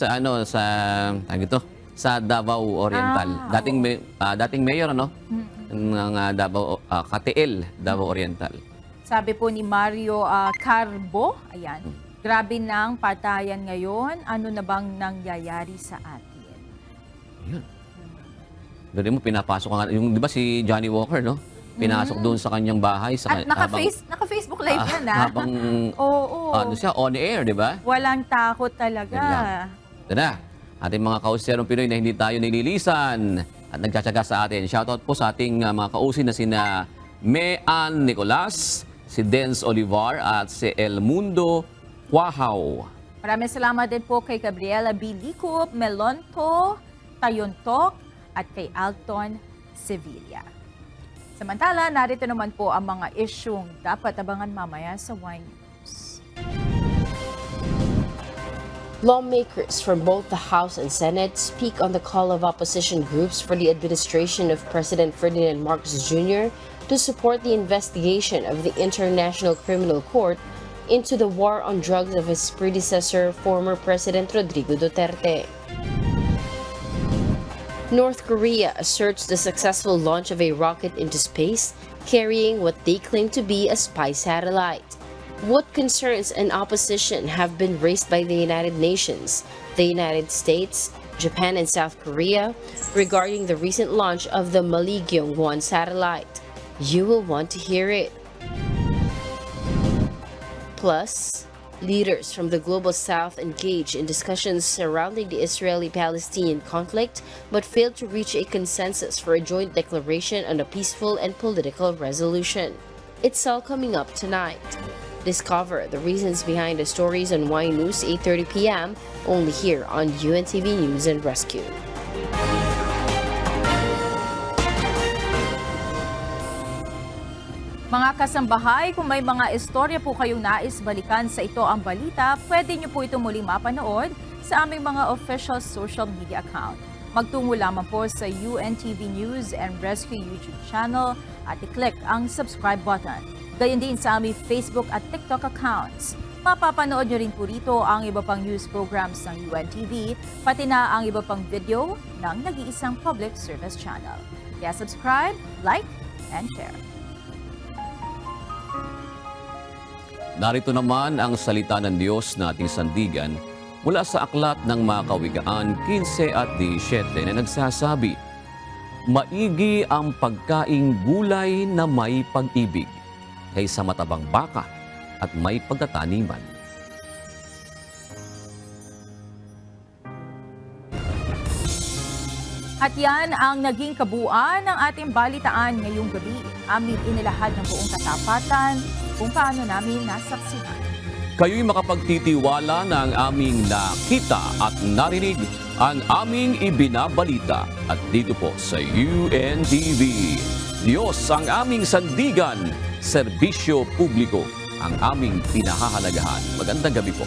sa Davao Oriental. Dating mayor, ano? Ng Davao, KTL, Davao Oriental. Sabi po ni Mario Carbo, ayan, grabe ng patayan ngayon. Ano na bang nangyayari sa atin? Yun. Doon mo, pinapasok ka nga. Yung, di ba si Johnny Walker, no? Pinasok doon sa kanyang bahay. At naka-Facebook live yan, Habang, siya, on air, di ba? Walang takot talaga. Ito na, ating mga kauserong Pinoy na hindi tayo nililisan at nagtsatsaga sa atin. Shoutout po sa ating mga kausin na sina Mean Nicolas, si Dens Olivar at si El Mundo Quahaw. Maraming salamat din po kay Gabriela B. Licup, Melonto, Tayontok, at kay Alton Sevilla. Samantala, narito naman po ang mga isyung dapat abangan mamaya sa Y News. Lawmakers from both the House and Senate speak on the call of opposition groups for the administration of President Ferdinand Marcos Jr. to support the investigation of the International Criminal Court into the war on drugs of his predecessor, former President Rodrigo Duterte. North Korea asserts the successful launch of a rocket into space carrying what they claim to be a spy satellite. What concerns and opposition have been raised by the United Nations, the United States, Japan, and South Korea regarding the recent launch of the Maligyong-1 satellite? You will want to hear it. Plus, leaders from the Global South engage in discussions surrounding the Israeli-Palestinian conflict but failed to reach a consensus for a joint declaration on a peaceful and political resolution. It's all coming up tonight. Discover the reasons behind the stories on Y News 8:30 p.m. only here on UNTV News and Rescue. Mga kasambahay, kung may mga istorya po kayong nais balikan sa Ito Ang Balita, pwede niyo po ito muling mapanood sa aming mga official social media account. Magtungo lamang po sa UNTV News and Rescue YouTube channel at i-click ang subscribe button. Gayon din sa aming Facebook at TikTok accounts. Mapapanood nyo rin po rito ang iba pang news programs ng UNTV, pati na ang iba pang video ng nag-iisang public service channel. Kaya subscribe, like, and share. Narito naman ang salita ng Diyos na ating sandigan mula sa aklat ng mga Kawikaan 15 at 17 na nagsasabi, maigi ang pagkaing gulay na may pag-ibig kaysa matabang baka at may pagtataniman. At yan ang naging kabuuan ng ating balitaan ngayong gabi. Aming inilahad ng buong katapatan kung paano namin nasaksihan. Kayo'y makapagtitiwala na ang aming nakita at narinig ang aming ibinabalita. At dito po sa UNTV, Diyos ang aming sandigan, serbisyo publiko ang aming pinahahalagahan. Magandang gabi po.